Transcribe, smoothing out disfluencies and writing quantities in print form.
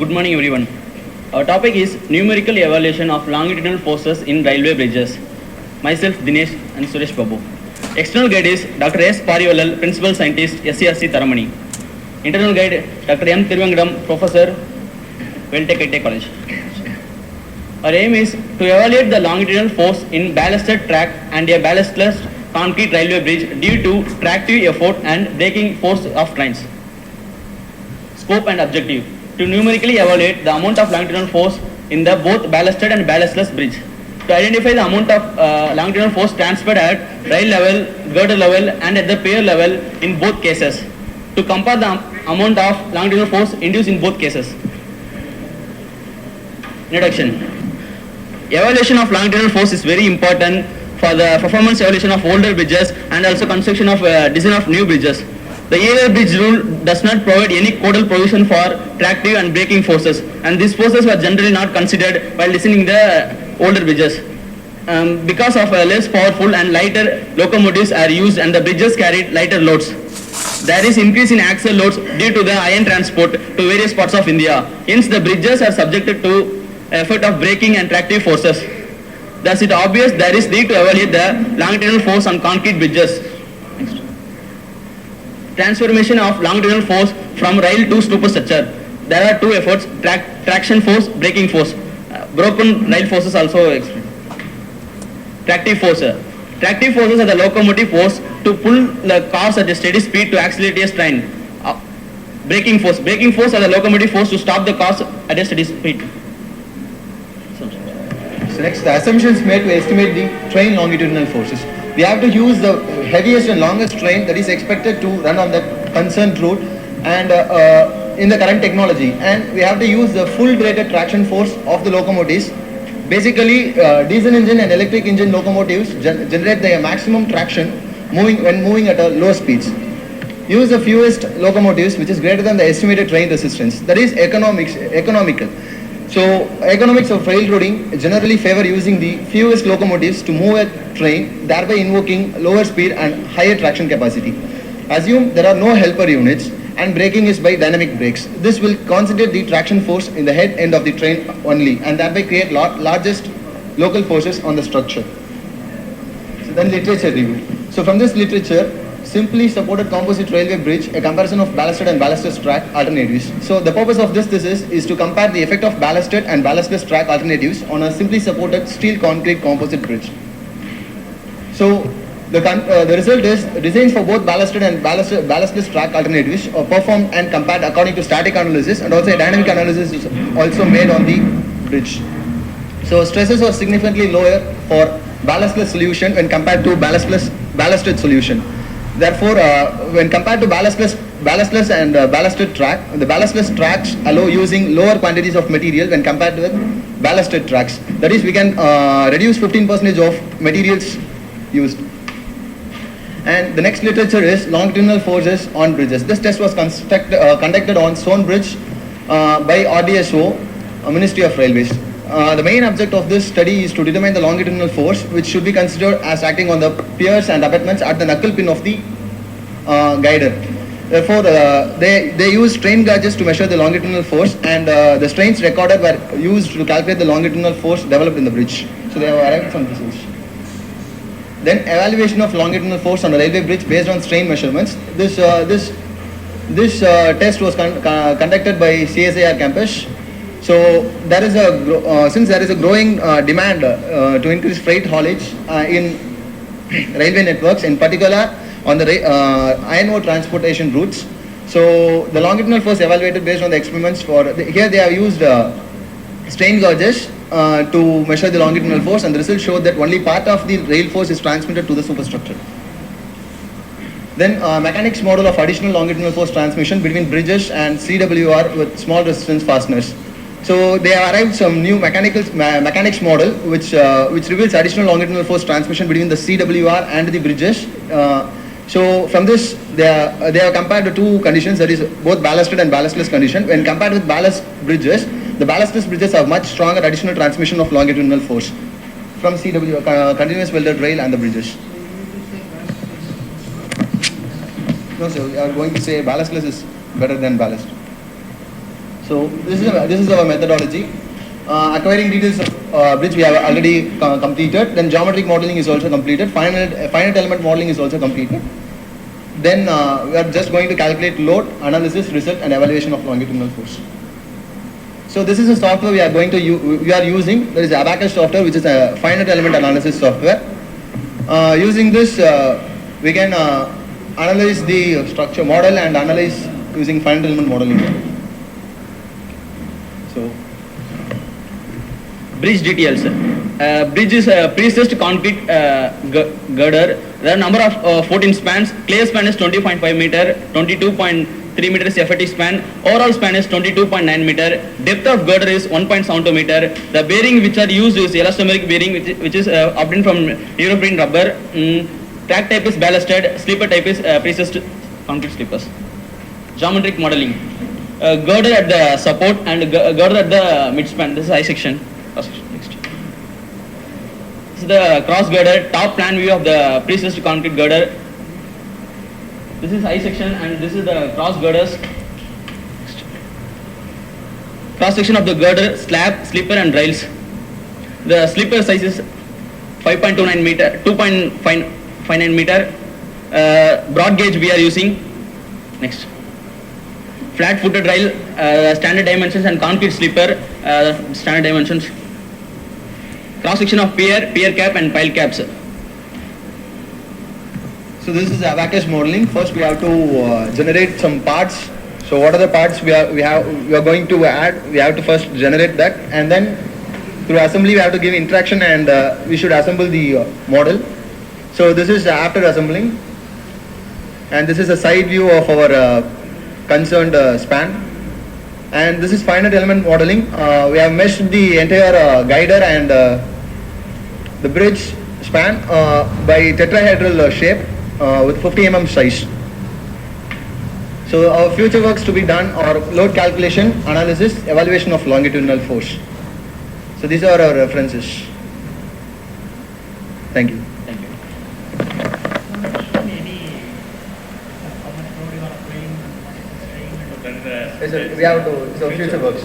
Good morning, everyone. Our topic is numerical evaluation of longitudinal forces in railway bridges. Myself, Dinesh, and Suresh Babu. External guide is Dr. S. Parivalal, Principal Scientist, SCRC Taramani. Internal guide, Dr. M. Thiruvangadam, Professor, Veltech IT College. Our aim is to evaluate the longitudinal force in ballasted track and a ballastless concrete railway bridge due to tractive effort and braking force of trains. Scope and objective: to numerically evaluate the amount of longitudinal force in the both ballasted and ballastless bridge. To identify the amount of longitudinal force transferred at rail level, girder level and at the pier level in both cases. To compare the amount of longitudinal force induced in both cases. Introduction. Evaluation of longitudinal force is very important for the performance evaluation of older bridges and also construction of design of new bridges. The earlier bridge rule does not provide any codal provision for tractive and braking forces, and these forces were generally not considered while designing the older bridges. Because of less powerful and lighter locomotives are used and the bridges carried lighter loads. There is increase in axle loads due to the iron transport to various parts of India. Hence, the bridges are subjected to effect of braking and tractive forces. Thus, it obvious there is need to evaluate the longitudinal force on concrete bridges. Next. Transformation of longitudinal force from rail to superstructure. There are two efforts: traction force, braking force. Broken rail forces also explained. Tractive force. Tractive forces are the locomotive force to pull the cars at a steady speed to accelerate a train. Braking force. Braking force are the locomotive force to stop the cars at a steady speed. So next, the assumptions made to estimate the train longitudinal forces. We have to use the heaviest and longest train that is expected to run on the concerned route and in the current technology, and we have to use the full rated traction force of the locomotives. Basically, diesel engine and electric engine locomotives generate the maximum traction when moving at a low speeds. Use the fewest locomotives, which is greater than the estimated train resistance. That is economical. So, economics of railroading generally favor using the fewest locomotives to move a train, thereby invoking lower speed and higher traction capacity. Assume there are no helper units and braking is by dynamic brakes. This will concentrate the traction force in the head end of the train only and thereby create largest local forces on the structure. So then literature review. So from this literature, simply supported composite railway bridge, a comparison of ballasted and ballastless track alternatives. So the purpose of this is to compare the effect of ballasted and ballastless track alternatives on a simply supported steel concrete composite bridge. So the result is designs for both ballasted and ballastless track alternatives are performed and compared according to static analysis, and also a dynamic analysis is also made on the bridge. So stresses are significantly lower for ballastless solution when compared to ballasted solution. Therefore, when compared to ballastless and ballasted track, the ballastless tracks allow using lower quantities of material when compared with ballasted tracks. That is, we can reduce 15% of materials used. And the next literature is longitudinal forces on bridges. This test was conducted on Stone Bridge by RDSO, Ministry of Railways. The main object of this study is to determine the longitudinal force, which should be considered as acting on the piers and abutments at the knuckle pin of the guider. Therefore, they used strain gauges to measure the longitudinal force, and the strains recorded were used to calculate the longitudinal force developed in the bridge. So they have arrived at some results. Then evaluation of longitudinal force on a railway bridge based on strain measurements. This test was conducted by CSIR campus. So there is since there is a growing demand to increase freight haulage in railway networks, in particular on the iron ore transportation routes. So the longitudinal force evaluated based on the experiments here they have used strain gauges to measure the longitudinal force, and the results showed that only part of the rail force is transmitted to the superstructure. Then mechanics model of additional longitudinal force transmission between bridges and CWR with small resistance fasteners. So they have arrived some new mechanics model which reveals additional longitudinal force transmission between the CWR and the bridges. So from this they have compared the two conditions, that is both ballasted and ballastless condition. When compared with ballast bridges, the ballastless bridges have much stronger additional transmission of longitudinal force from CWR, continuous welded rail, and the bridges. No, sir, we are going to say ballastless is better than ballast. So this is our methodology. Acquiring details of bridge we have already completed. Then geometric modeling is also completed. Finite element modeling is also completed. Then we are just going to calculate load, analysis, result, and evaluation of longitudinal force. So this is a software we are going to we are using. There is Abacus software, which is a finite element analysis software. Using this, we can analyze the structure model and analyze using finite element modeling. So, Bridge details. Bridge is a precessed concrete girder. There are number of 14 spans. Clear span is 20.5 meter, 22.3 meters FAT span. Overall span is 22.9 meter. Depth of girder is 1.72 meter. The bearing which are used is elastomeric bearing, which is obtained from European rubber. Track type is ballasted. Slipper type is precessed concrete slippers. Geometric modeling. Girder at the support and girder at the mid span. This is I section. Next. This is the cross girder, top plan view of the precessed concrete girder. This is I section and this is the cross girders. Cross section of the girder, slab, slipper and rails. The slipper size is 5.29 meter, 2.59 meter. Broad gauge we are using. Next. Flat footed rail, standard dimensions, and concrete slipper, standard dimensions. Cross section of pier cap and pile caps. So this is Abacus modeling. First we have to generate some parts. So what are the parts we are going to add? We have to first generate that, and then through assembly we have to give interaction, and we should assemble the model. So this is after assembling, and this is a side view of our concerned span, and this is finite element modeling. We have meshed the entire guider and the bridge span by tetrahedral shape with 50 mm size. So our future works to be done are load calculation, analysis, evaluation of longitudinal force. So these are our references. Thank you. Thank you. Yes, sir, we have to, so future works.